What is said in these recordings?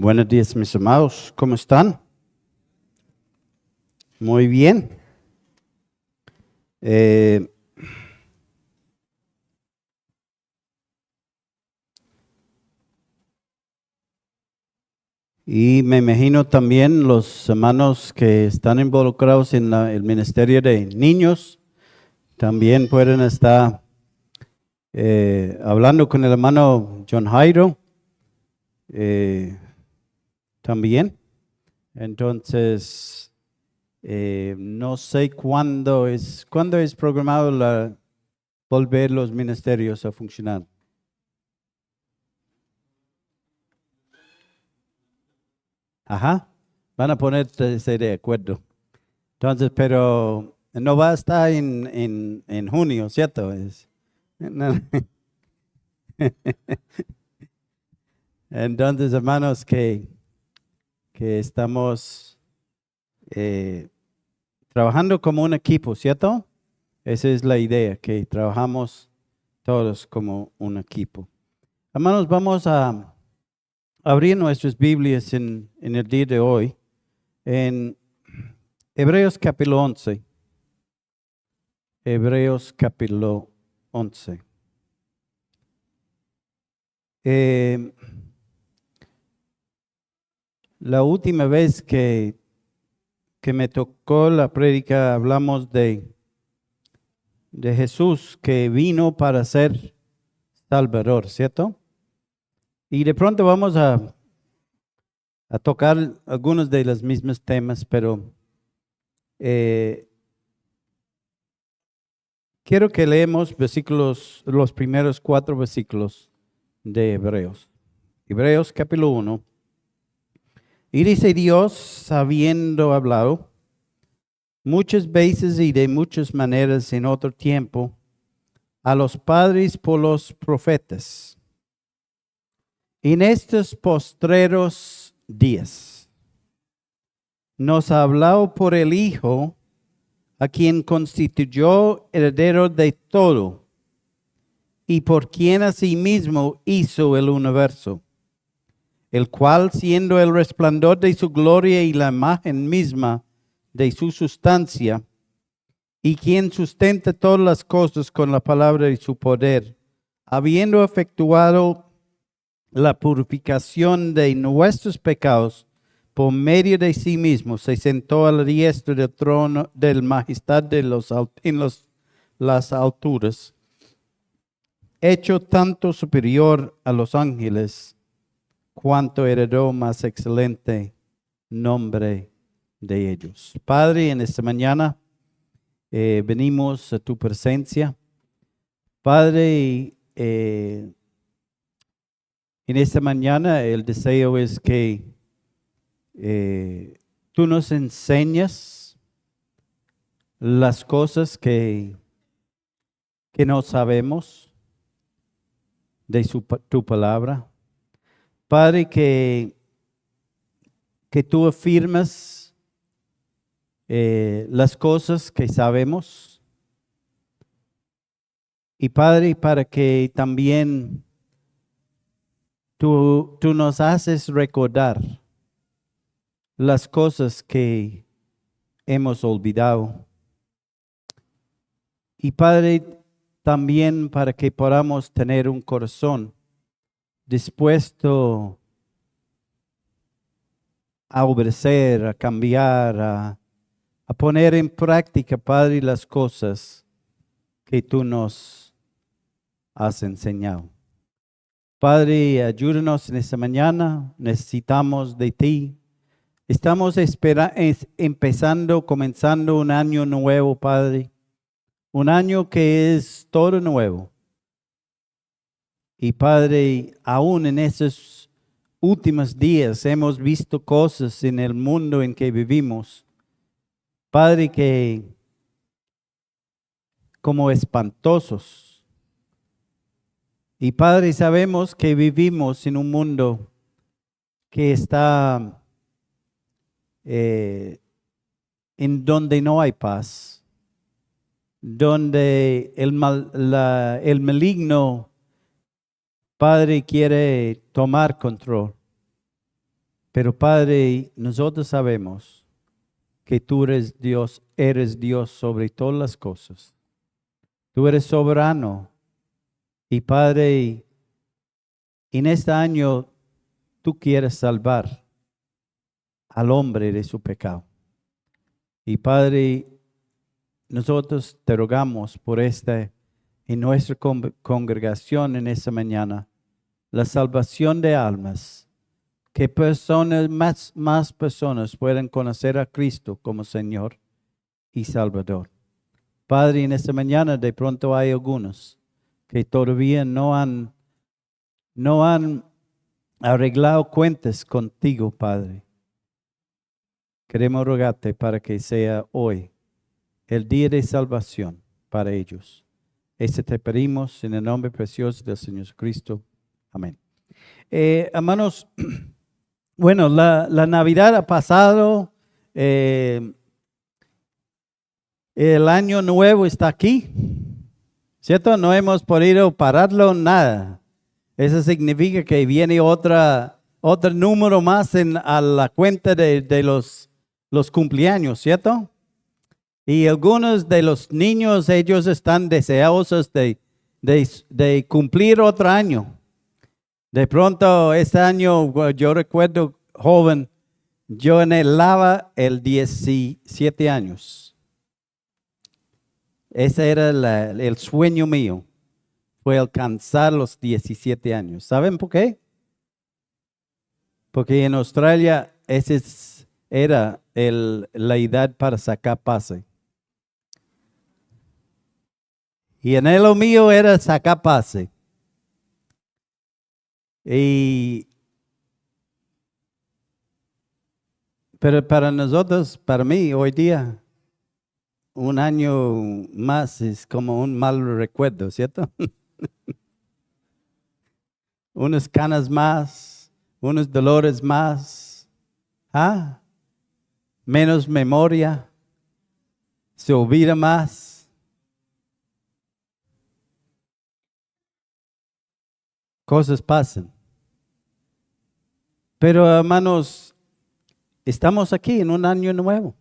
Buenos días, mis amados. ¿Cómo están? Muy bien. Y me imagino también los hermanos que están involucrados en el ministerio de niños también pueden estar hablando con el hermano John Jairo también. Entonces, no sé cuándo es programado volver los ministerios a funcionar. Ajá, van a ponerse de acuerdo. Entonces, pero no va a estar en junio, ¿cierto? No. Entonces, hermanos, que estamos trabajando como un equipo, ¿cierto? Esa es la idea, que trabajamos todos como un equipo. Hermanos, vamos a abrir nuestras Biblias en el día de hoy en Hebreos capítulo 11. Hebreos capítulo 11. La última vez que me tocó la prédica hablamos de Jesús que vino para ser Salvador, ¿cierto? Y de pronto vamos a tocar algunos de los mismos temas, pero quiero que leemos los primeros 4 versículos de Hebreos. Hebreos capítulo 1. Y dice: Dios, habiendo hablado muchas veces y de muchas maneras en otro tiempo a los padres por los profetas, en estos postreros días nos ha hablado por el Hijo, a quien constituyó heredero de todo y por quien asimismo hizo el universo, el cual, siendo el resplandor de su gloria y la imagen misma de su sustancia, y quien sustenta todas las cosas con la palabra de su poder, habiendo efectuado la purificación de nuestros pecados por medio de sí mismo, se sentó a la diestra del trono del majestad en las alturas, hecho tanto superior a los ángeles, cuanto heredó más excelente nombre de ellos. Padre, en esta mañana venimos a tu presencia. Padre, en esta mañana el deseo es que tú nos enseñas las cosas que no sabemos de tu palabra. Padre, que tú afirmas las cosas que sabemos. Y Padre, para que también tú nos haces recordar las cosas que hemos olvidado. Y Padre, también para que podamos tener un corazón dispuesto a obedecer, a cambiar, a poner en práctica, Padre, las cosas que tú nos has enseñado. Padre, ayúdanos en esta mañana, necesitamos de ti. Estamos comenzando un año nuevo, Padre. Un año que es todo nuevo. Y Padre, aún en esos últimos días hemos visto cosas en el mundo en que vivimos, Padre, que como espantosos. Y Padre, sabemos que vivimos en un mundo que está en donde no hay paz, donde el maligno, Padre, quiere tomar control. Pero Padre, nosotros sabemos que tú eres Dios sobre todas las cosas. Tú eres soberano. Y Padre, en este año tú quieres salvar al hombre de su pecado. Y Padre, nosotros te rogamos por en nuestra congregación en esta mañana, la salvación de almas, que más personas puedan conocer a Cristo como Señor y Salvador. Padre, en esta mañana de pronto hay algunos que todavía no han arreglado cuentas contigo, Padre. Queremos rogarte para que sea hoy el día de salvación para ellos. Este te pedimos en el nombre precioso del Señor Jesucristo. Amén. Hermanos, bueno, la Navidad ha pasado. El año nuevo está aquí. ¿Cierto? No hemos podido pararlo nada. Eso significa que viene otro número más a la cuenta de los cumpleaños, ¿cierto? Y algunos de los niños, ellos están deseosos de cumplir otro año. De pronto, este año, yo recuerdo, joven, yo anhelaba el 17 años. Ese era el sueño mío, fue alcanzar los 17 años. ¿Saben por qué? Porque en Australia esa era la edad para sacar pase. Y en lo mío era sacar pase. Pero para nosotros, para mí, hoy día, un año más es como un mal recuerdo, ¿cierto? Unas canas más, unos dolores más, menos memoria, se olvida más. Cosas pasan. Pero hermanos, estamos aquí en un año nuevo.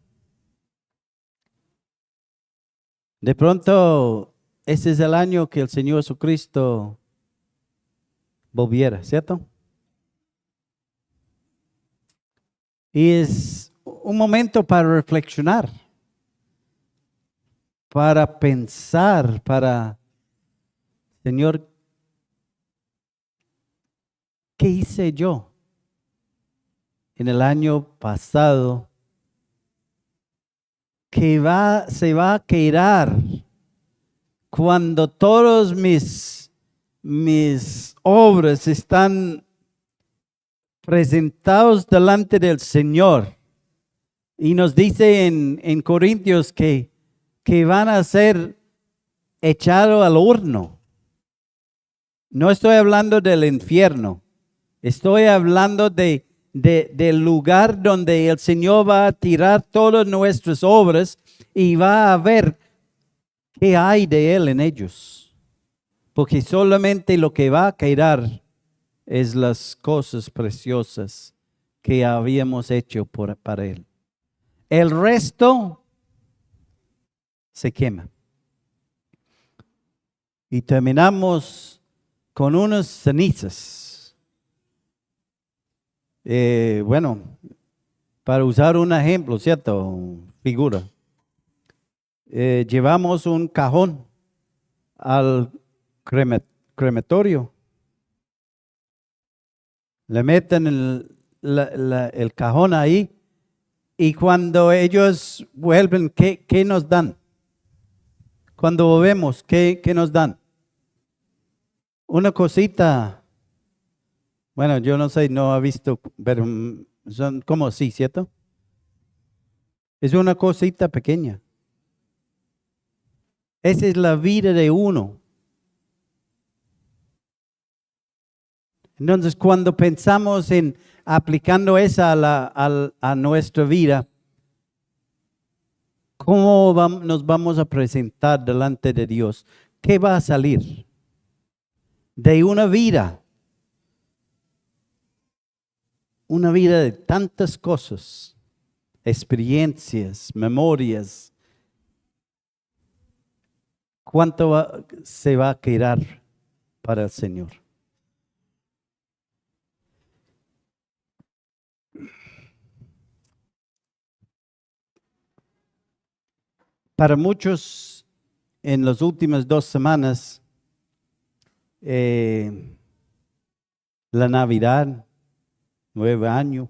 De pronto, ese es el año que el Señor Jesucristo volviera, ¿cierto? Y es un momento para reflexionar, para pensar, Señor, ¿qué hice yo en el año pasado que se va a quedar cuando todos mis obras están presentados delante del Señor? Y nos dice en Corintios que van a ser echados al horno. No estoy hablando del infierno. Estoy hablando del lugar donde el Señor va a tirar todas nuestras obras y va a ver qué hay de Él en ellos. Porque solamente lo que va a quedar es las cosas preciosas que habíamos hecho para Él. El resto se quema. Y terminamos con unas cenizas. Bueno, para usar un ejemplo, ¿cierto? Figura. Llevamos un cajón al crematorio. Le meten el cajón ahí y cuando ellos vuelven, ¿qué nos dan? Cuando volvemos, ¿qué nos dan? Una cosita. Bueno, yo no sé, no he visto, pero son como así, ¿cierto? Es una cosita pequeña. Esa es la vida de uno. Entonces, cuando pensamos en aplicando esa a nuestra vida, ¿cómo nos vamos a presentar delante de Dios? ¿Qué va a salir de una vida una vida de tantas cosas, experiencias, memorias. ¿Cuánto se va a quedar para el Señor? Para muchos, en las últimas 2 semanas, la Navidad, 9 años,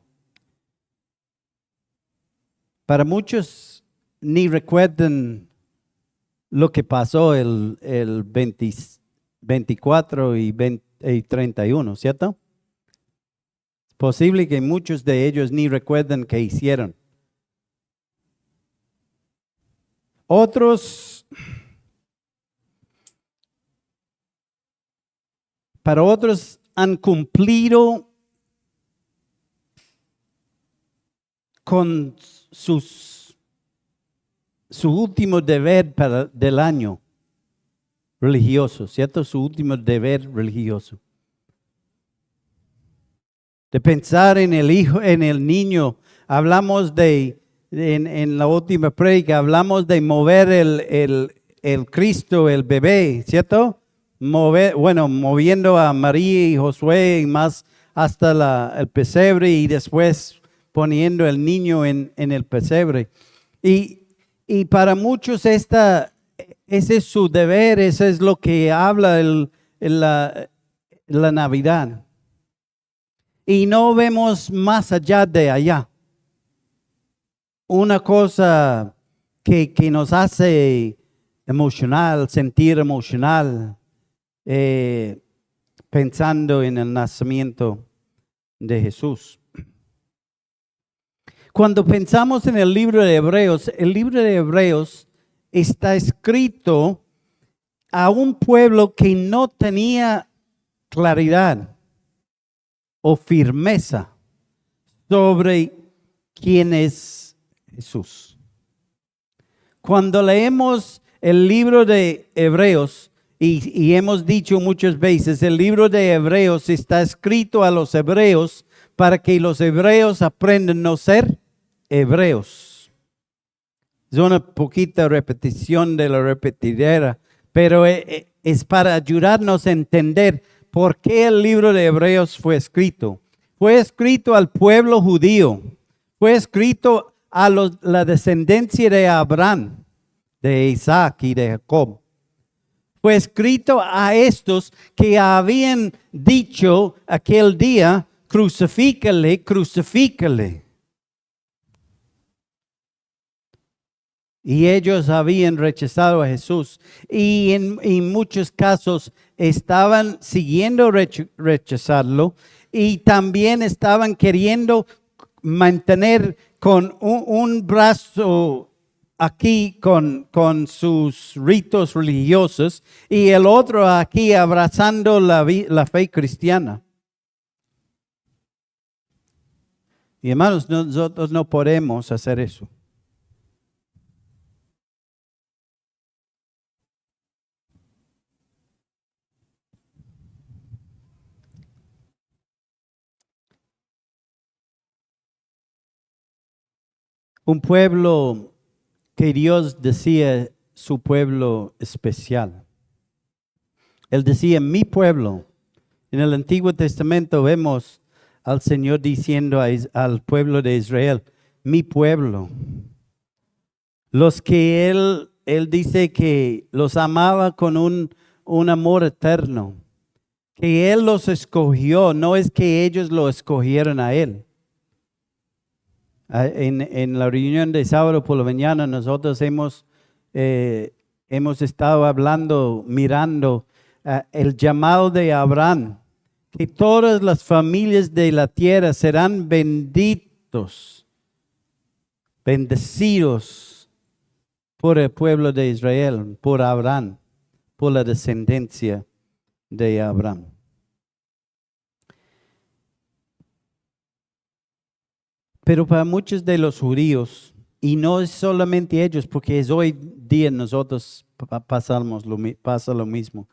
para muchos ni recuerdan lo que pasó el 24 y 31, ¿cierto? Es posible que muchos de ellos ni recuerden qué hicieron. Para otros han cumplido con su último deber del año religioso, ¿cierto? Su último deber religioso. De pensar en el hijo, en el niño. Hablamos en la última prédica, hablamos de mover el Cristo, el bebé, ¿cierto? Moviendo a María y Josué y más hasta el pesebre y después poniendo el niño en el pesebre. Y para muchos ese es su deber, ese es lo que habla la Navidad. Y no vemos más allá de allá. Una cosa que nos hace sentir emocional, pensando en el nacimiento de Jesús. Cuando pensamos en el libro de Hebreos está escrito a un pueblo que no tenía claridad o firmeza sobre quién es Jesús. Cuando leemos el libro de Hebreos, y hemos dicho muchas veces, el libro de Hebreos está escrito a los hebreos para que los hebreos aprendan a no ser hebreos. Es una poquita repetición de la repetidera, pero es para ayudarnos a entender por qué el libro de Hebreos fue escrito. Fue escrito al pueblo judío, fue escrito a la descendencia de Abraham, de Isaac y de Jacob. Fue escrito a estos que habían dicho aquel día, crucifícale, crucifícale. Y ellos habían rechazado a Jesús. Y en muchos casos estaban siguiendo rechazarlo. Y también estaban queriendo mantener con un brazo aquí con sus ritos religiosos y el otro aquí abrazando la fe cristiana. Y hermanos, nosotros no podemos hacer eso. Un pueblo que Dios decía su pueblo especial. Él decía mi pueblo. En el Antiguo Testamento vemos al Señor diciendo al pueblo de Israel, mi pueblo. Los que Él dice que los amaba con un amor eterno. Que Él los escogió, no es que ellos lo escogieron a Él. En la reunión de sábado por la mañana nosotros hemos estado hablando, mirando el llamado de Abraham, que todas las familias de la tierra serán bendecidos por el pueblo de Israel, por Abraham, por la descendencia de Abraham. Pero para muchos de los judíos, y no es solamente ellos, porque es hoy día nosotros pasa lo mismo.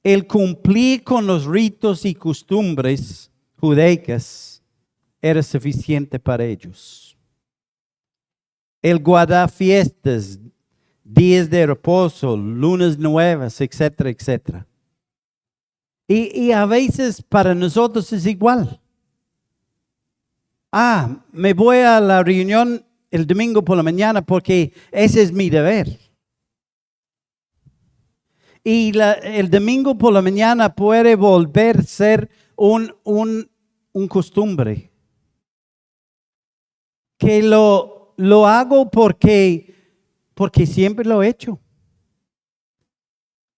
El cumplir con los ritos y costumbres judaicas era suficiente para ellos. El guardar fiestas, días de reposo, lunas nuevas, etcétera, etcétera. Y a veces para nosotros es igual. Me voy a la reunión el domingo por la mañana porque ese es mi deber. Y el domingo por la mañana puede volver a ser un costumbre. Que lo hago porque siempre lo he hecho.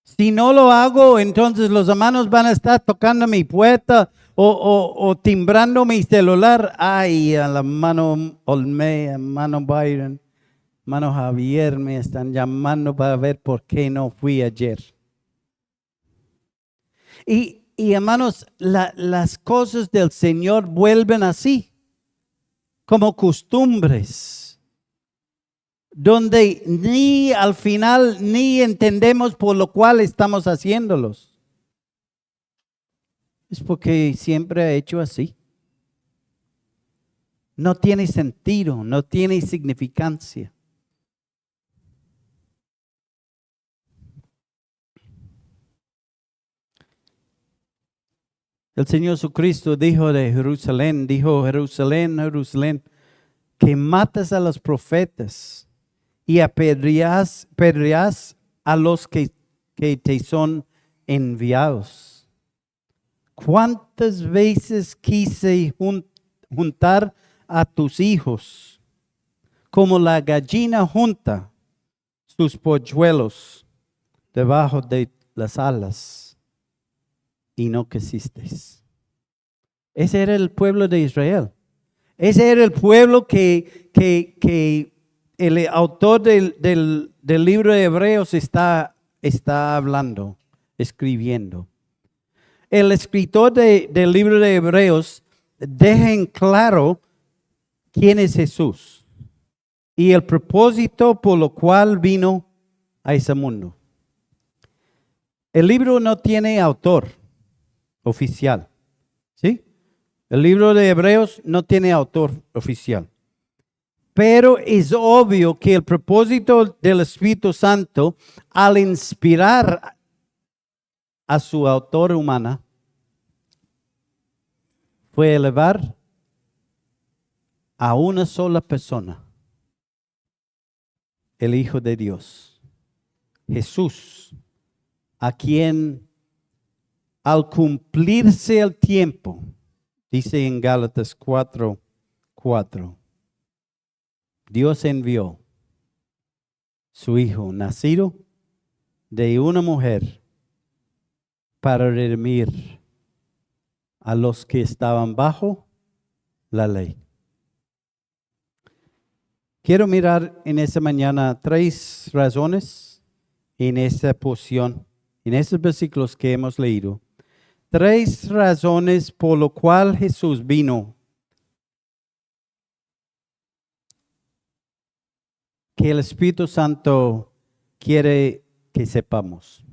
Si no lo hago, entonces los hermanos van a estar tocando mi puerta o timbrando mi celular. Ay, a la hermano Olmé, hermano Byron, hermano Javier me están llamando para ver por qué no fui ayer. Y hermanos, las cosas del Señor vuelven así, como costumbres, donde ni al final ni entendemos por lo cual estamos haciéndolos. Es porque siempre ha hecho así. No tiene sentido, no tiene significancia. El Señor Jesucristo dijo Jerusalén, Jerusalén, que matas a los profetas y apedreas a los que te son enviados. ¿Cuántas veces quise juntar a tus hijos como la gallina junta sus polluelos debajo de las alas y no quisisteis? Ese era el pueblo de Israel. Ese era el pueblo que el autor del libro de Hebreos está hablando, escribiendo. El escritor del libro de Hebreos deja en claro quién es Jesús y el propósito por lo cual vino a ese mundo. El libro no tiene autor oficial, ¿sí? El libro de Hebreos no tiene autor oficial. Pero es obvio que el propósito del Espíritu Santo, al inspirar a su autor humana, fue elevar a una sola persona, el Hijo de Dios, Jesús, a quien al cumplirse el tiempo, dice en Gálatas 4:4, Dios envió su Hijo, nacido de una mujer, para redimir a los que estaban bajo la ley. Quiero mirar en esta mañana 3 razones en esta porción, en estos versículos que hemos leído. 3 razones por lo cual Jesús vino. Que el Espíritu Santo quiere que sepamos.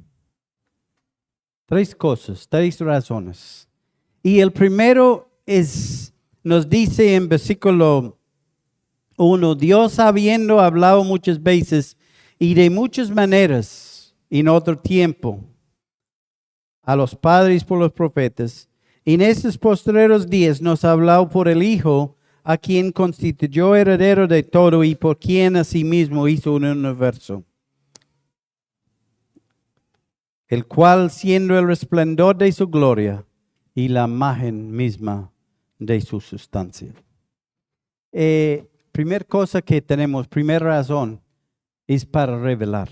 3 cosas, 3 razones. Y el primero nos dice en versículo 1, Dios habiendo hablado muchas veces y de muchas maneras en otro tiempo a los padres por los profetas, en estos postreros días nos ha hablado por el Hijo, a quien constituyó heredero de todo y por quien asimismo hizo un universo, el cual siendo el resplandor de su gloria y la imagen misma de su sustancia. Primera cosa que tenemos, primera razón, es para revelar.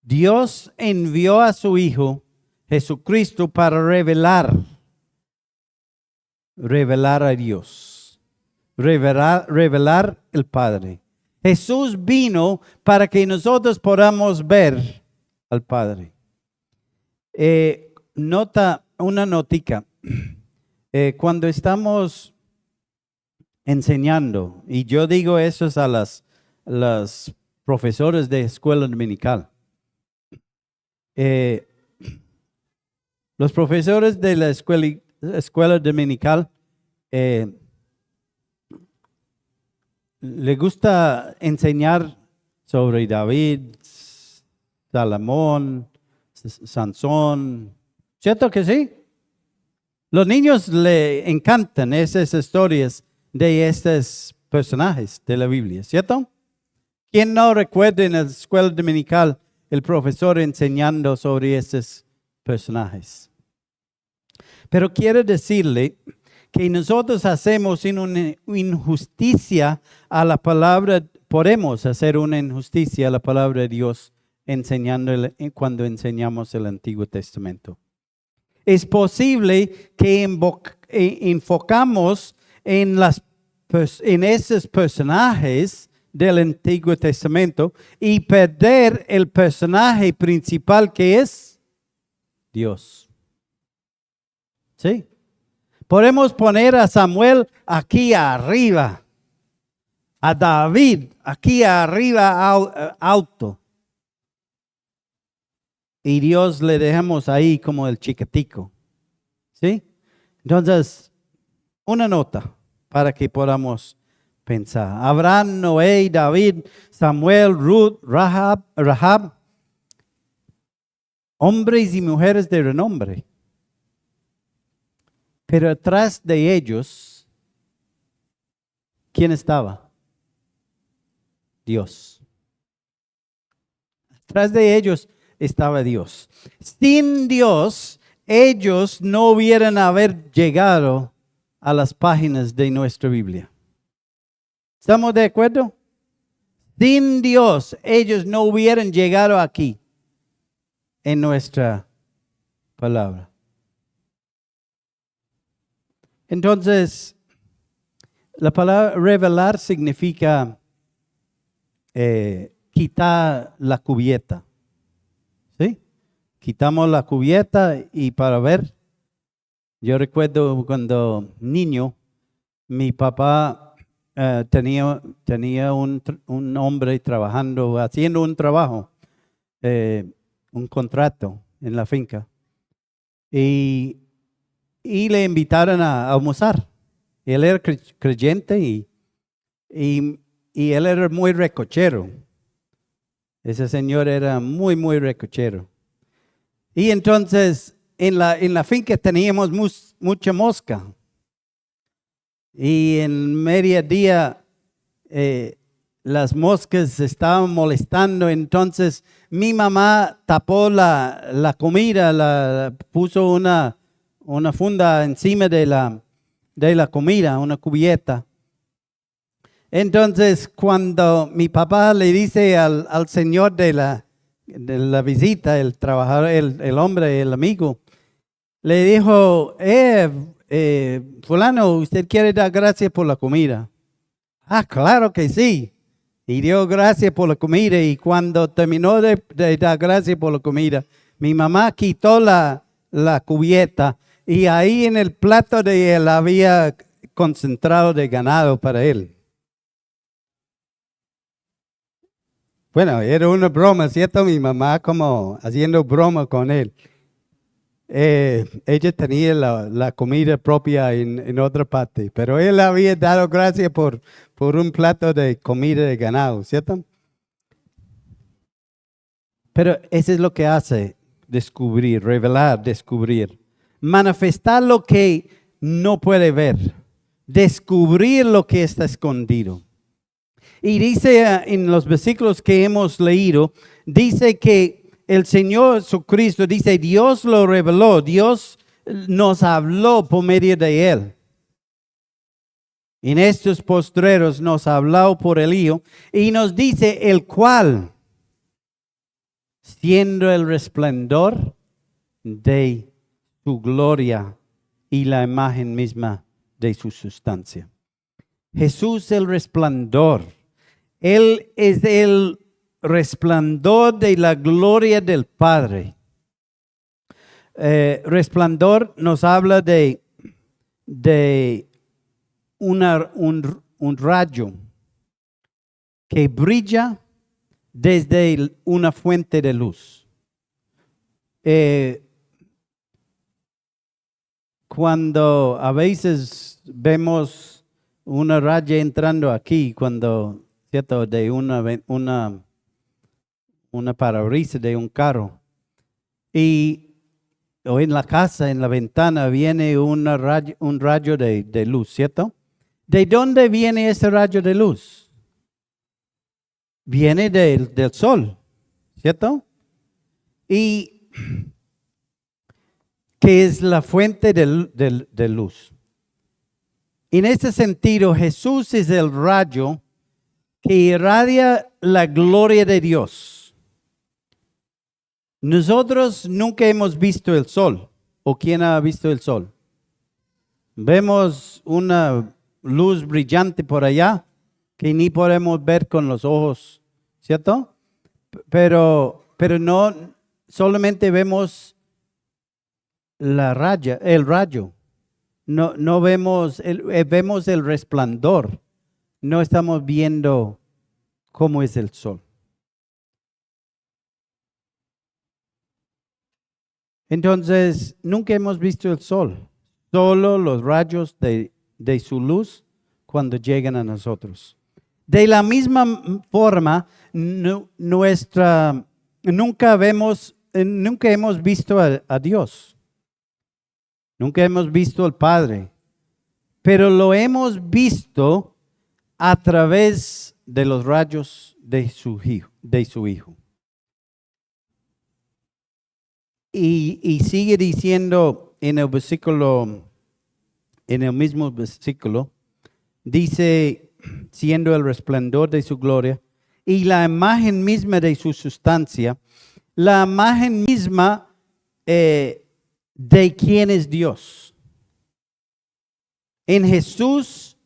Dios envió a su Hijo Jesucristo para revelar a Dios, revelar el Padre. Jesús vino para que nosotros podamos ver al Padre. Una notica. Cuando estamos enseñando, y yo digo eso a las profesores de escuela dominical, los profesores de la escuela dominical, le gusta enseñar sobre David, Salomón, Sansón. ¿Cierto que sí? Los niños le encantan esas historias de estos personajes de la Biblia, ¿cierto? ¿Quién no recuerda en la escuela dominical el profesor enseñando sobre estos personajes? Pero quiero decirle que nosotros hacemos una injusticia a la palabra, podemos hacer una injusticia a la palabra de Dios cuando enseñamos el Antiguo Testamento. Es posible que enfocamos en esos personajes del Antiguo Testamento y perder el personaje principal que es Dios. ¿Sí? Podemos poner a Samuel aquí arriba, a David aquí arriba alto. Y Dios le dejamos ahí como el chiquitico. ¿Sí? Entonces, una nota para que podamos pensar. Abraham, Noé, David, Samuel, Ruth, Rahab, hombres y mujeres de renombre. Pero atrás de ellos, ¿quién estaba? Dios. Atrás de ellos estaba Dios. Sin Dios, ellos no hubieran haber llegado a las páginas de nuestra Biblia. ¿Estamos de acuerdo? Sin Dios, ellos no hubieran llegado aquí en nuestra palabra. Entonces, la palabra revelar significa quitar la cubierta. ¿Sí? Quitamos la cubierta y para ver. Yo recuerdo cuando niño, mi papá tenía un hombre trabajando, haciendo un trabajo, un contrato en la finca. Y le invitaron a almorzar. Él era creyente y él era muy recochero. Ese señor era muy, muy recochero. Y entonces en la finca teníamos mucha mosca. Y en mediodía las moscas estaban molestando. Entonces mi mamá tapó la comida, puso una funda encima de la comida, una cubierta. Entonces, cuando mi papá le dice al señor de la visita, el trabajador, el hombre, el amigo, le dijo, fulano, ¿usted quiere dar gracias por la comida? Ah, claro que sí. Y dio gracias por la comida, y cuando terminó de dar gracias por la comida, mi mamá quitó la cubierta, y ahí en el plato de él había concentrado de ganado para él. Bueno, era una broma, ¿cierto? Mi mamá como haciendo broma con él. Ella tenía la comida propia en otra parte, pero él había dado gracias por un plato de comida de ganado, ¿cierto? Pero eso es lo que hace descubrir, revelar, descubrir. Manifestar lo que no puede ver. Descubrir lo que está escondido. Y dice en los versículos que hemos leído, dice que el Señor Jesucristo, dice, Dios lo reveló, Dios nos habló por medio de Él. En estos postreros nos habló por el Hijo y nos dice el cual, siendo el resplandor de su gloria y la imagen misma de su sustancia. Jesús el resplandor. Él es el resplandor de la gloria del Padre. Resplandor nos habla de un rayo que brilla desde una fuente de luz. cuando a veces vemos una raya entrando aquí, cuando, ¿cierto? De una parabrisas de un carro. O en la casa, en la ventana, viene un rayo de luz, ¿cierto? ¿De dónde viene ese rayo de luz? Viene del sol, ¿cierto? Y que es la fuente de luz. En este sentido, Jesús es el rayo que irradia la gloria de Dios. Nosotros nunca hemos visto el sol. ¿O quién ha visto el sol? Vemos una luz brillante por allá que ni podemos ver con los ojos, ¿cierto? Pero no solamente vemos el rayo. No vemos vemos el resplandor. No estamos viendo cómo es el sol. Entonces, nunca hemos visto el sol, solo los rayos de su luz cuando llegan a nosotros. De la misma forma, nunca hemos visto a Dios. Nunca hemos visto al Padre, pero lo hemos visto a través de los rayos de su Hijo. Y sigue diciendo en el mismo versículo, dice, siendo el resplandor de su gloria y la imagen misma de su sustancia, la imagen misma de quién es Dios. En Jesús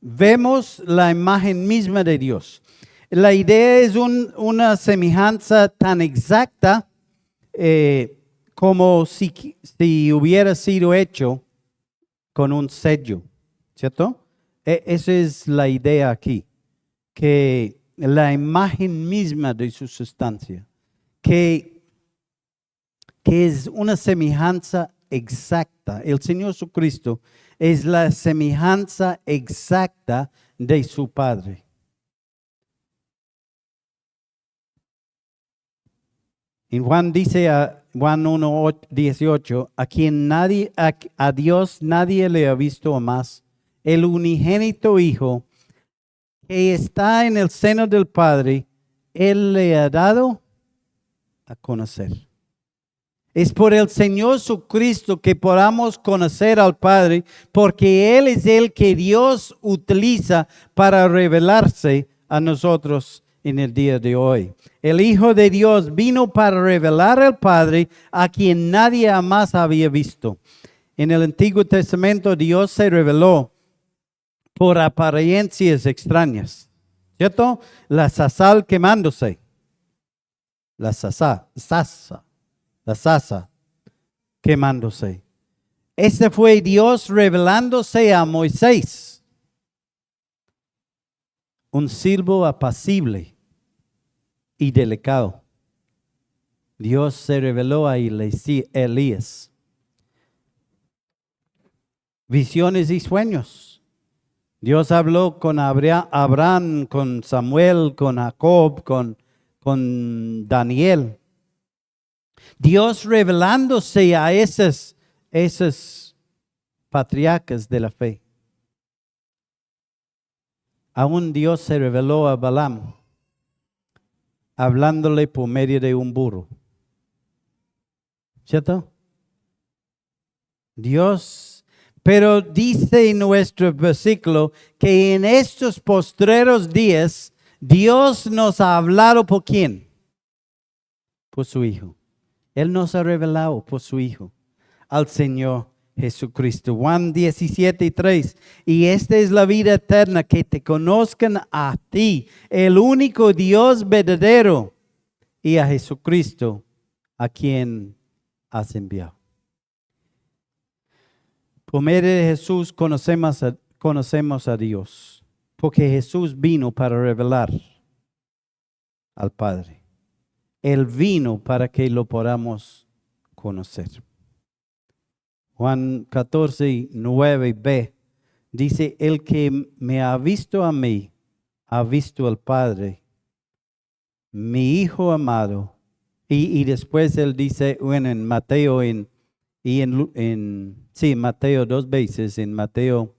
vemos la imagen misma de Dios. La idea es una semejanza tan exacta como si hubiera sido hecho con un sello, ¿cierto? Esa es la idea aquí, que la imagen misma de su sustancia, que es una semejanza exacta. El Señor Jesucristo es la semejanza exacta de su Padre. En Juan dice, Juan 1:18, a Dios nadie le ha visto más. El unigénito Hijo que está en el seno del Padre, Él le ha dado a conocer. Es por el Señor Jesucristo que podamos conocer al Padre, porque Él es el que Dios utiliza para revelarse a nosotros en el día de hoy. El Hijo de Dios vino para revelar al Padre a quien nadie jamás había visto. En el Antiguo Testamento Dios se reveló por apariencias extrañas, ¿cierto? La sazal quemándose, la sasa quemándose. Ese fue Dios revelándose a Moisés, un siervo apacible y delicado. Dios se reveló a Elías. Visiones y sueños. Dios habló con Abraham, con Samuel, con Jacob, con Daniel. Dios revelándose a esos patriarcas de la fe. Aún Dios se reveló a Balaam, hablándole por medio de un burro. ¿Cierto? Dios, pero dice en nuestro versículo que en estos postreros días Dios nos ha hablado ¿por quién? Por su Hijo. Él nos ha revelado por su Hijo, al Señor Jesucristo. Juan 17:3. Y esta es la vida eterna, que te conozcan a ti, el único Dios verdadero, y a Jesucristo, a quien has enviado. Por medio de Jesús conocemos a Dios, porque Jesús vino para revelar al Padre. Él vino para que lo podamos conocer. Juan 14, 9b, dice, el que me ha visto a mí, ha visto al Padre, mi Hijo amado. Y después él dice, bueno, en Mateo, sí, Mateo 2 veces, en Mateo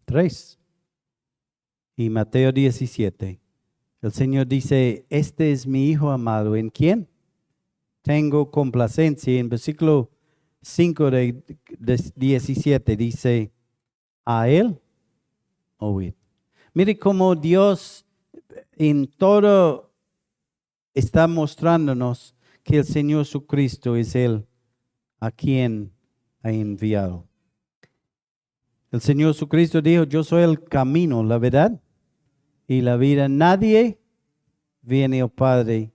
3 y Mateo 17. El Señor dice, este es mi Hijo amado, ¿en quién tengo complacencia? En versículo 5 de 17 dice, a Él oíd. Mire cómo Dios en todo está mostrándonos que el Señor Jesucristo es Él a quien ha enviado. El Señor Jesucristo dijo, yo soy el camino, la verdad y la vida. Nadie viene al Padre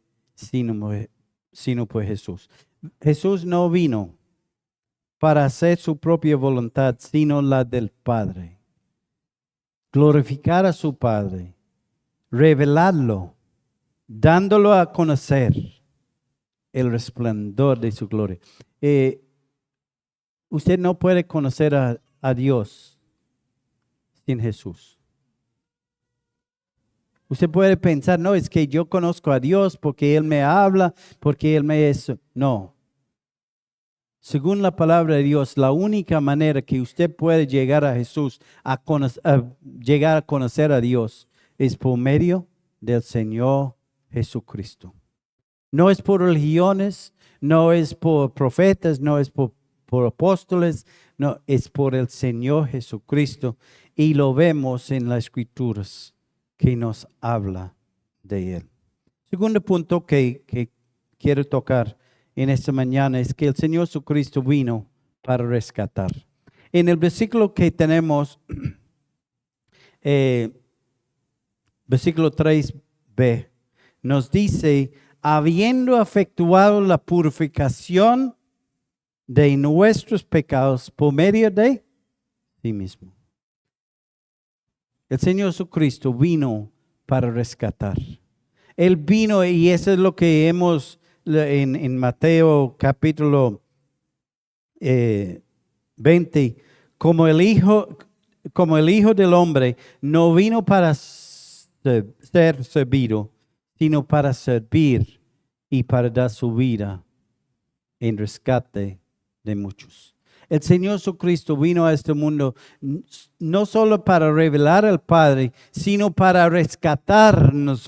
sino por Jesús. Jesús no vino para hacer su propia voluntad, sino la del Padre. Glorificar a su Padre, revelarlo, dándolo a conocer el resplandor de su gloria. Usted no puede conocer a Dios sin Jesús. Usted puede pensar, no, es que yo conozco a Dios porque Él me habla, porque Él me es. No. Según la palabra de Dios, la única manera que usted puede llegar a Jesús, llegar a conocer a Dios, es por medio del Señor Jesucristo. No es por religiones, no es por profetas, no es por apóstoles, no, es por el Señor Jesucristo. Y lo vemos en las Escrituras que nos habla de Él. Segundo punto que quiero tocar en esta mañana es que el Señor Jesucristo vino para rescatar. En el versículo que tenemos, versículo 3b, nos dice, habiendo efectuado la purificación de nuestros pecados por medio de sí mismo. El Señor Jesucristo vino para rescatar. Él vino, y eso es lo que hemos en Mateo capítulo 20, como el Hijo del Hombre no vino para ser servido, sino para servir y para dar su vida en rescate de muchos. El Señor Jesucristo vino a este mundo no solo para revelar al Padre, sino para rescatarnos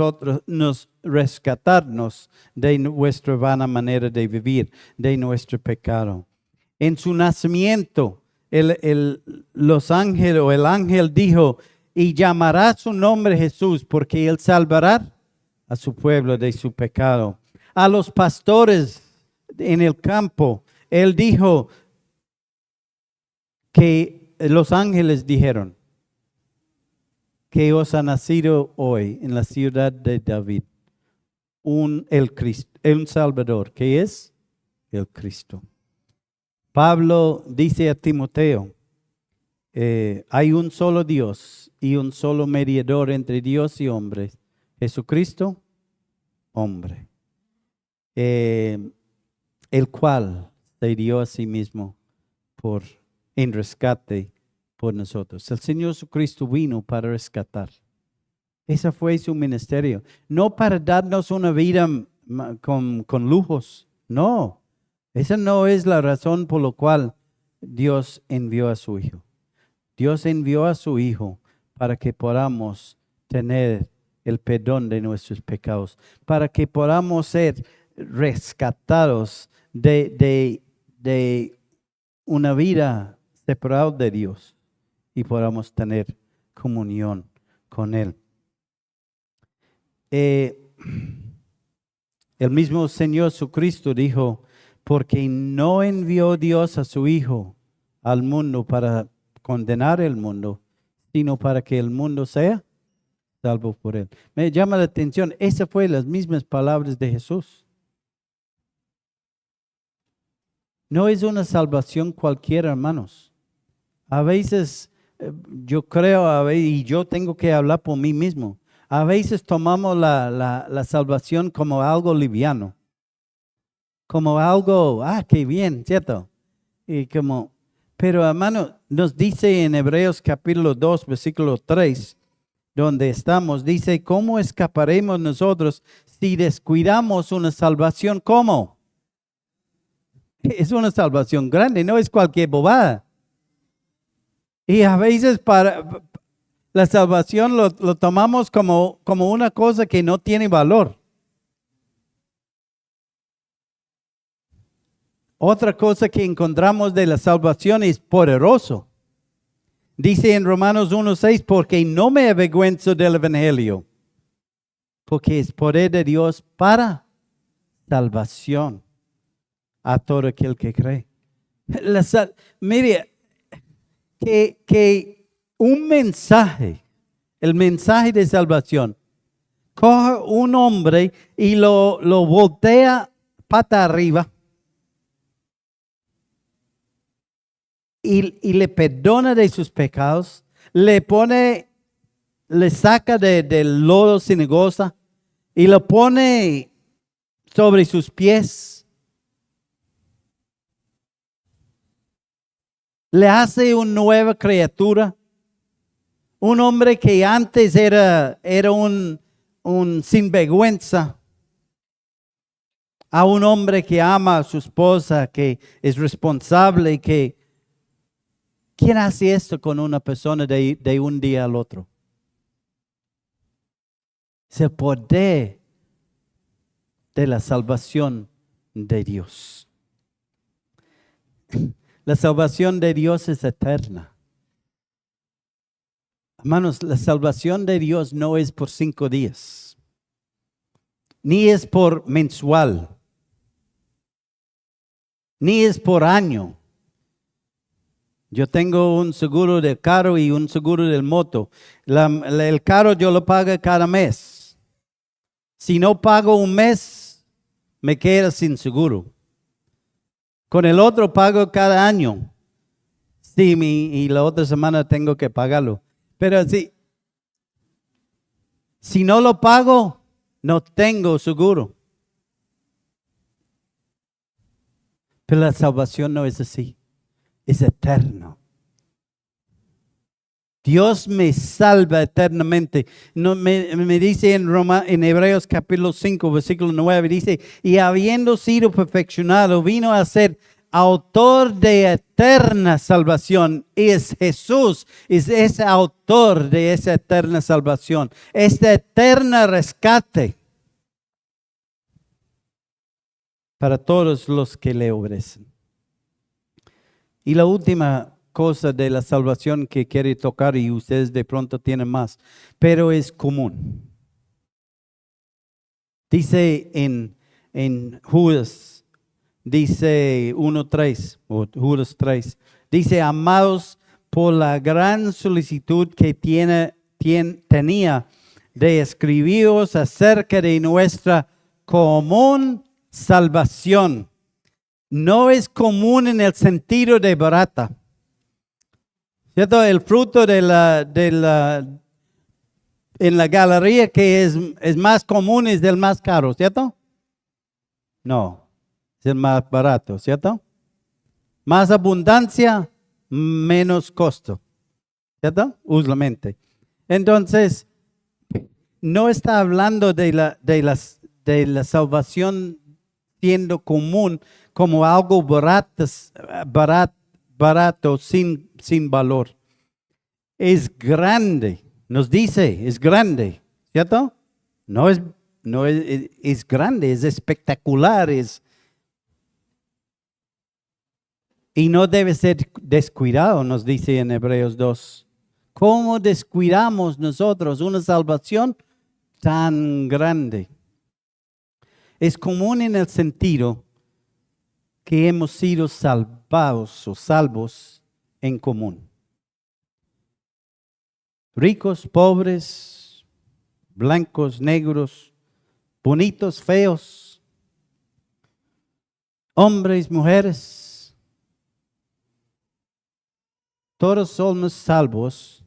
de nuestra vana manera de vivir, de nuestro pecado. En su nacimiento, el ángel dijo, y llamará su nombre Jesús, porque Él salvará a su pueblo de su pecado. A los pastores en el campo, Él dijo, que los ángeles dijeron que os ha nacido hoy en la ciudad de David un Salvador, que es el Cristo. Pablo dice a Timoteo, hay un solo Dios y un solo mediador entre Dios y hombres, Jesucristo, hombre, el cual se dio a sí mismo en rescate por nosotros. El Señor Jesucristo vino para rescatar. Ese fue su ministerio. No para darnos una vida con lujos. No. Esa no es la razón por la cual Dios envió a su Hijo. Dios envió a su Hijo para que podamos tener el perdón de nuestros pecados, para que podamos ser rescatados de una vida separado de Dios y podamos tener comunión con Él. El mismo Señor Jesucristo dijo, porque no envió Dios a su Hijo al mundo para condenar el mundo, sino para que el mundo sea salvo por Él. Me llama la atención, esas fueron las mismas palabras de Jesús. No es una salvación cualquiera, hermanos. A veces yo creo, y yo tengo que hablar por mí mismo, a veces tomamos la salvación como algo liviano, como algo, qué bien, ¿cierto? Pero hermano, nos dice en Hebreos capítulo 2, versículo 3, donde estamos, dice, ¿cómo escaparemos nosotros si descuidamos una salvación? ¿Cómo? Es una salvación grande, no es cualquier bobada. Y a veces para la salvación lo tomamos como una cosa que no tiene valor. Otra cosa que encontramos de la salvación es poderoso. Dice en Romanos 1:6, porque no me avergüenzo del evangelio, porque es poder de Dios para salvación a todo aquel que cree. Mire, que un mensaje, el mensaje de salvación, coge un hombre y lo voltea pata arriba y le perdona de sus pecados, le saca del lodo cenagosa y lo pone sobre sus pies. Le hace una nueva criatura. Un hombre que antes era un sinvergüenza, a un hombre que ama a su esposa, que es responsable, ¿quién hace esto con una persona de un día al otro? Es el poder de la salvación de Dios. La salvación de Dios es eterna. Hermanos, la salvación de Dios no es por 5 días, ni es por mensual, ni es por año. Yo tengo un seguro del carro y un seguro del moto. El carro yo lo pago cada mes. Si no pago un mes, me quedo sin seguro. Con el otro pago cada año. Sí, y la otra semana tengo que pagarlo. Pero si no lo pago, no tengo seguro. Pero la salvación no es así. Es eterno. Dios me salva eternamente. No, me dice en Hebreos capítulo 5, versículo 9, dice, y habiendo sido perfeccionado, vino a ser autor de eterna salvación. Es Jesús, es ese autor de esa eterna salvación, este eterno rescate para todos los que le obedecen. Y la última cosa de la salvación que quiere tocar, y ustedes de pronto tienen más, pero es común. Dice en Judas, dice 1:3, o Judas 3, dice, amados, por la gran solicitud que tenía de escribiros acerca de nuestra común salvación. No es común en el sentido de barata. ¿Cierto? El fruto en la galería que es más común es del más caro, ¿cierto? No, es el más barato, ¿cierto? Más abundancia, menos costo, ¿cierto? Usualmente. Entonces, no está hablando de la salvación siendo común como algo barato sin valor. Es grande, nos dice, es grande, ¿cierto? Es grande, es espectacular, y no debe ser descuidado, nos dice en Hebreos 2. ¿Cómo descuidamos nosotros una salvación tan grande? Es común en el sentido que hemos sido salvados o salvos en común. Ricos, pobres, blancos, negros, bonitos, feos, hombres, mujeres, todos somos salvos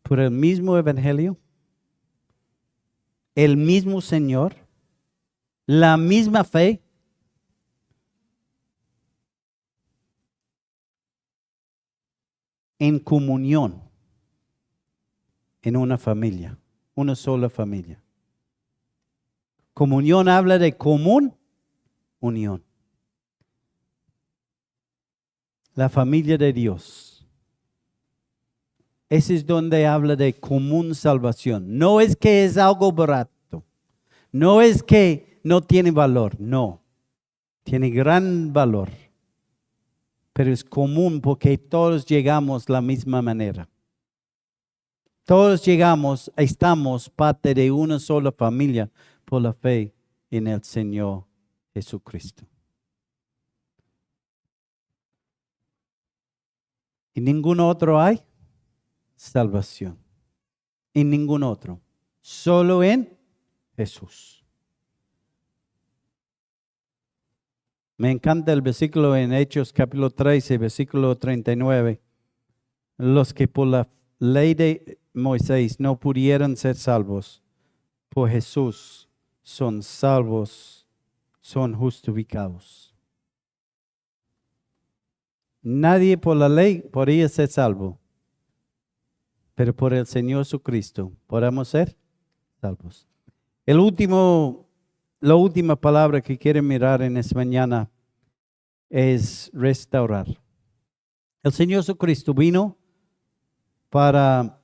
por el mismo evangelio, el mismo Señor, la misma fe, en comunión, en una familia, una sola familia. Comunión habla de común unión. La familia de Dios. Ese es donde habla de común salvación. No es que es algo barato. No es que no tiene valor. No. Tiene gran valor. Pero es común porque todos llegamos de la misma manera. Todos llegamos, estamos parte de una sola familia por la fe en el Señor Jesucristo. ¿Y ningún otro hay? Salvación. En ningún otro. Solo en Jesús. Me encanta el versículo en Hechos capítulo 13, versículo 39. Los que por la ley de Moisés no pudieron ser salvos, por Jesús son salvos, son justificados. Nadie por la ley podría ser salvo, pero por el Señor Jesucristo podemos ser salvos. La última palabra que quiero mirar en esta mañana es restaurar. El Señor Jesucristo vino para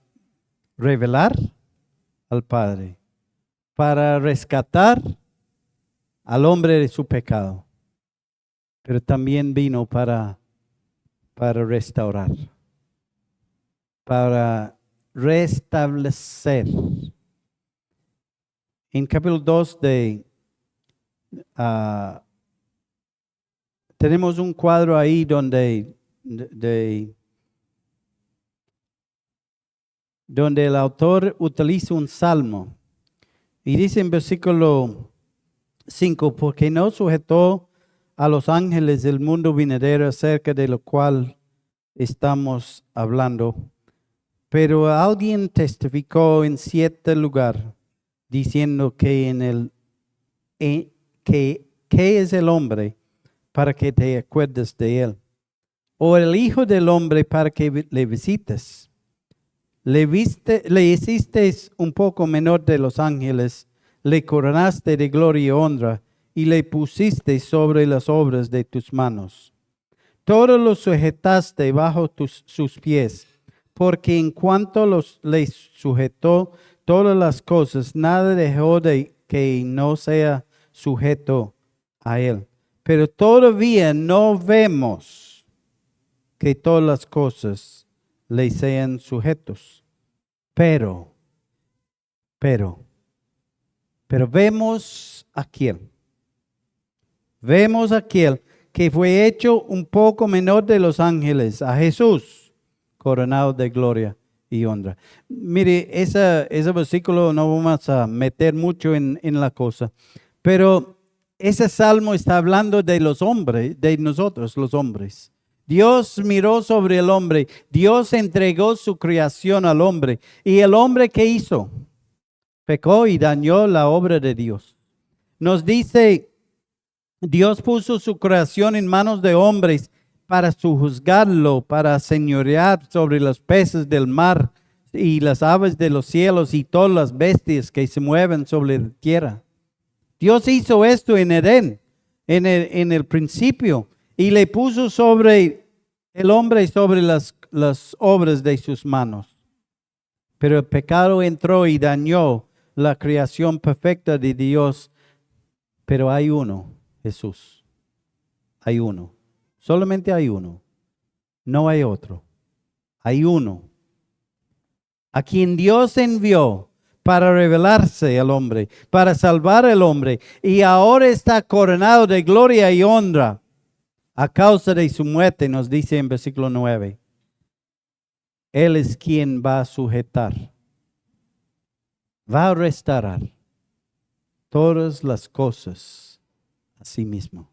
revelar al Padre, para rescatar al hombre de su pecado, pero también vino para restaurar, para restablecer. En capítulo 2 tenemos un cuadro ahí donde el autor utiliza un salmo. Y dice en versículo 5, porque no sujetó a los ángeles del mundo venidero acerca de lo cual estamos hablando, pero alguien testificó en cierto lugar, diciendo que ¿qué es el hombre para que te acuerdes de él? O el hijo del hombre para que le visites. Le hiciste un poco menor de los ángeles, le coronaste de gloria y honra, y le pusiste sobre las obras de tus manos. Todo lo sujetaste bajo sus pies, porque en cuanto le sujetó todas las cosas, nada dejó de que no sea sujeto a él. Pero todavía no vemos que todas las cosas le sean sujetos. Pero vemos aquel. Vemos aquel que fue hecho un poco menor de los ángeles, a Jesús, coronado de gloria y honra. Mire, ese versículo no vamos a meter mucho en la cosa, pero ese salmo está hablando de los hombres, de nosotros los hombres. Dios miró sobre el hombre, Dios entregó su creación al hombre. ¿Y el hombre qué hizo? Pecó y dañó la obra de Dios. Nos dice, Dios puso su creación en manos de hombres para sojuzgarlo, para señorear sobre los peces del mar y las aves de los cielos y todas las bestias que se mueven sobre la tierra. Dios hizo esto en Edén, en el principio, y le puso sobre el hombre sobre las obras de sus manos. Pero el pecado entró y dañó la creación perfecta de Dios. Pero hay uno, Jesús. Hay uno. Solamente hay uno. No hay otro. Hay uno. A quien Dios envió para revelarse al hombre, para salvar al hombre. Y ahora está coronado de gloria y honra a causa de su muerte, nos dice en versículo 9. Él es quien va a sujetar, va a restaurar todas las cosas a sí mismo.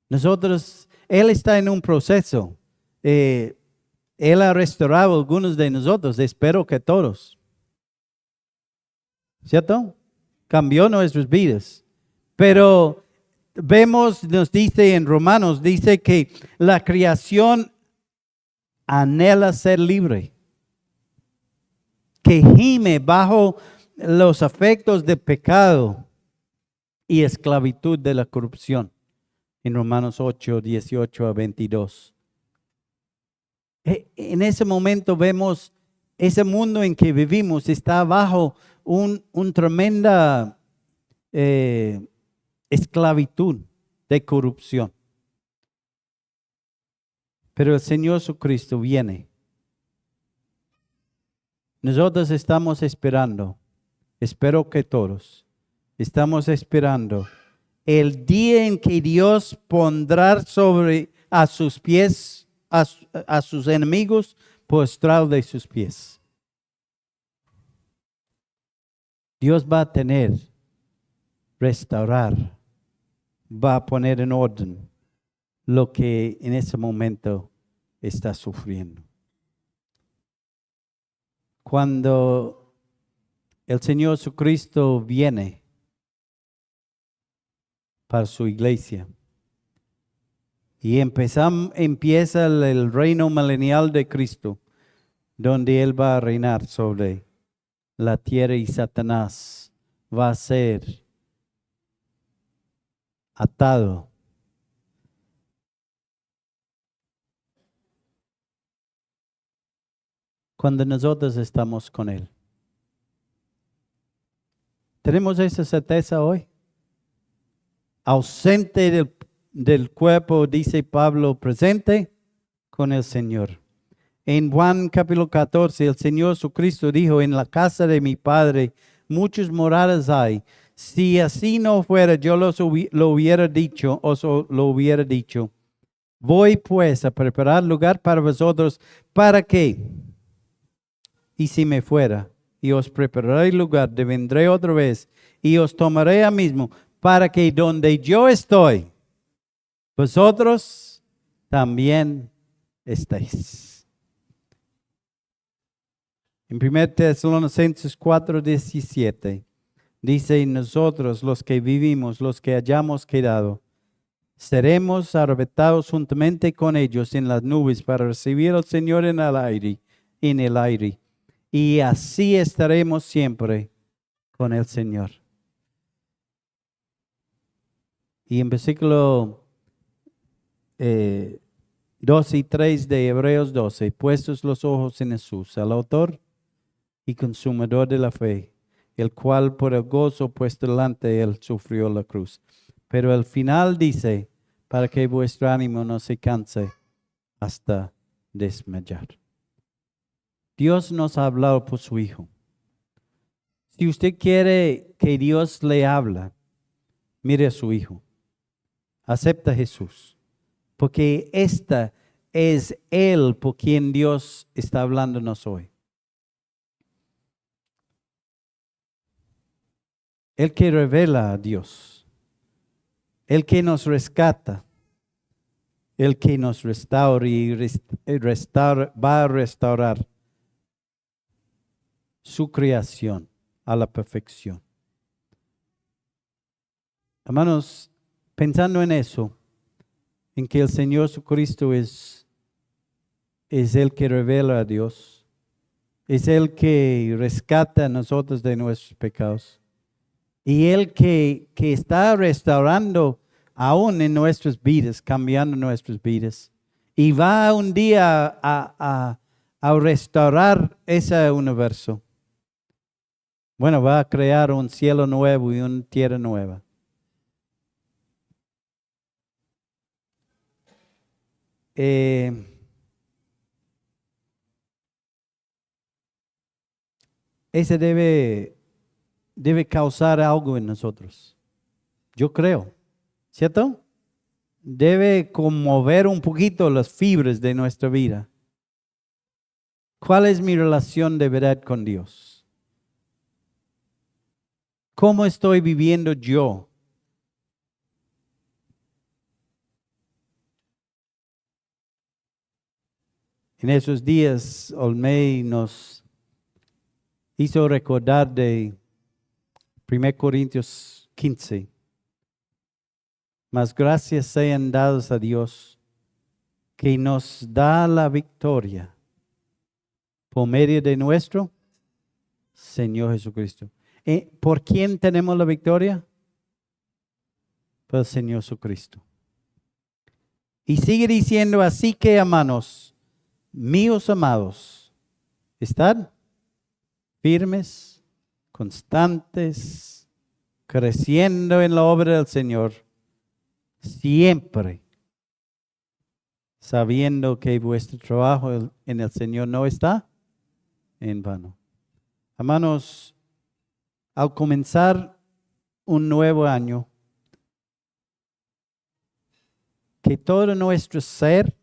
Nosotros, Él está en un proceso. Él ha restaurado a algunos de nosotros, espero que todos. ¿Cierto? Cambió nuestras vidas. Pero vemos, nos dice en Romanos, dice que la creación anhela ser libre, que gime bajo los efectos del pecado y esclavitud de la corrupción. En Romanos 8, 18 a 22. En ese momento vemos ese mundo en que vivimos está bajo un tremenda esclavitud de corrupción. Pero el Señor Jesucristo viene. Nosotros estamos esperando, espero que todos, estamos esperando el día en que Dios pondrá sobre a sus pies, a sus enemigos, postrado de sus pies. Dios va a restaurar, va a poner en orden lo que en ese momento está sufriendo. Cuando el Señor Jesucristo viene para su iglesia y empieza el reino milenial de Cristo, donde Él va a reinar sobre la tierra y Satanás va a ser atado. Cuando nosotros estamos con Él. ¿Tenemos esa certeza hoy? Ausente del cuerpo, dice Pablo, presente con el Señor. En Juan capítulo 14, el Señor Jesucristo dijo, en la casa de mi Padre muchas moradas hay. Si así no fuera, yo lo hubiera dicho, lo hubiera dicho. Voy pues a preparar lugar para vosotros. ¿Para qué? Y si me fuera, y os prepararé lugar, vendré otra vez, y os tomaré a mismo, para que donde yo estoy, vosotros también estéis. En 1 Tesalonicenses 4:17, dice, nosotros los que vivimos, los que hayamos quedado, seremos arrebatados juntamente con ellos en las nubes para recibir al Señor en el aire. Y así estaremos siempre con el Señor. Y en versículo 2 y 3 de Hebreos 12, puestos los ojos en Jesús, al autor y consumador de la fe, el cual por el gozo puesto delante de él sufrió la cruz. Pero al final dice, para que vuestro ánimo no se canse hasta desmayar. Dios nos ha hablado por su Hijo. Si usted quiere que Dios le hable, mire a su Hijo. Acepta a Jesús. Porque esta es Él por quien Dios está hablándonos hoy. El que revela a Dios. El que nos rescata. El que nos restaura y va a restaurar su creación a la perfección. Hermanos, pensando en eso, en que el Señor Jesucristo es el que revela a Dios, es el que rescata a nosotros de nuestros pecados, y el que está restaurando aún en nuestras vidas, cambiando nuestras vidas, y va un día a restaurar ese universo. Bueno, va a crear un cielo nuevo y una tierra nueva. Ese debe causar algo en nosotros. Yo creo, ¿cierto? Debe conmover un poquito las fibras de nuestra vida. ¿Cuál es mi relación de verdad con Dios? ¿Cómo estoy viviendo yo? En esos días, Olmey nos hizo recordar de 1 Corintios 15, mas gracias sean dadas a Dios que nos da la victoria por medio de nuestro Señor Jesucristo. ¿Por quién tenemos la victoria? Por el Señor Jesucristo. Y sigue diciendo, así que hermanos, míos amados, estad firmes, constantes, creciendo en la obra del Señor, siempre sabiendo que vuestro trabajo en el Señor no está en vano. Hermanos, al comenzar un nuevo año, que todo nuestro ser,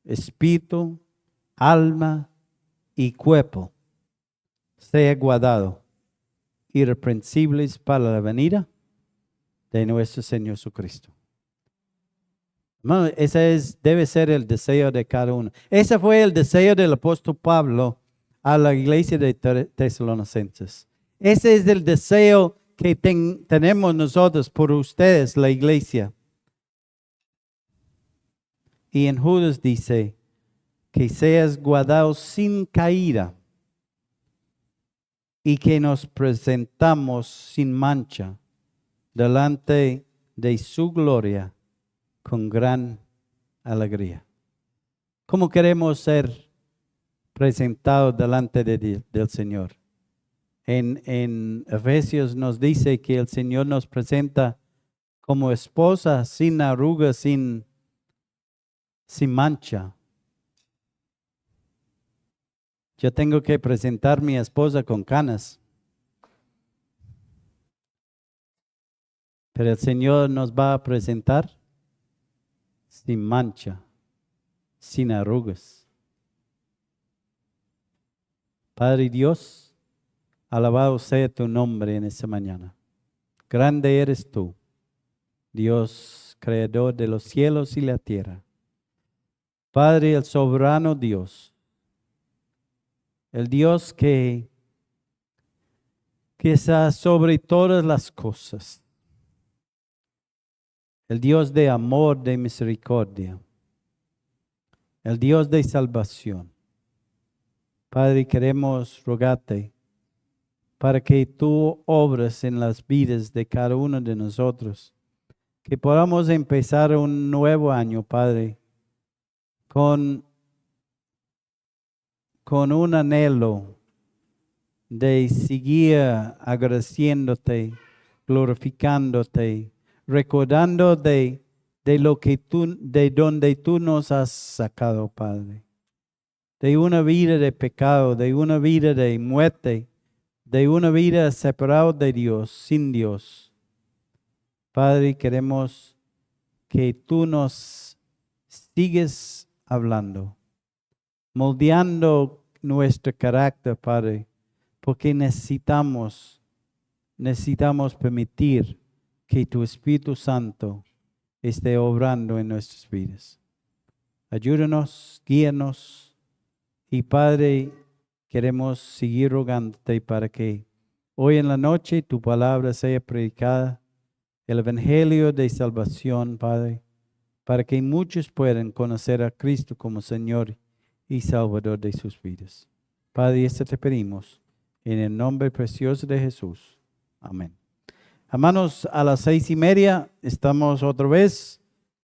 espíritu, alma y cuerpo sea guardado, irreprensibles para la venida de nuestro Señor Jesucristo. Hermano, ese debe ser el deseo de cada uno. Ese fue el deseo del apóstol Pablo a la iglesia de Tesalonicenses. Ese es el deseo que tenemos nosotros por ustedes, la iglesia. Y en Judas dice que seas guardado sin caída y que nos presentamos sin mancha delante de su gloria con gran alegría. ¿Cómo queremos ser presentados delante del Señor? En Efesios nos dice que el Señor nos presenta como esposa sin arrugas, sin mancha. Yo tengo que presentar a mi esposa con canas. Pero el Señor nos va a presentar sin mancha, sin arrugas. Padre Dios, alabado sea tu nombre en esta mañana. Grande eres tú, Dios, creador de los cielos y la tierra. Padre, el soberano Dios, el Dios que está sobre todas las cosas. El Dios de amor, de misericordia. El Dios de salvación. Padre, queremos rogarte para que tú obres en las vidas de cada uno de nosotros. Que podamos empezar un nuevo año, Padre, con un anhelo de seguir agradeciéndote, glorificándote, recordando de lo que de donde tú nos has sacado, Padre. De una vida de pecado, de una vida de muerte, de una vida separada de Dios, sin Dios. Padre, queremos que tú nos sigues hablando, moldeando nuestro carácter, Padre, porque necesitamos permitir que tu Espíritu Santo esté obrando en nuestras vidas. Ayúdanos, guíanos y Padre, queremos seguir rogándote para que hoy en la noche tu palabra sea predicada, el Evangelio de salvación, Padre, para que muchos puedan conocer a Cristo como Señor y Salvador de sus vidas. Padre, esto te pedimos en el nombre precioso de Jesús. Amén. Hermanos, a las 6:30 estamos otra vez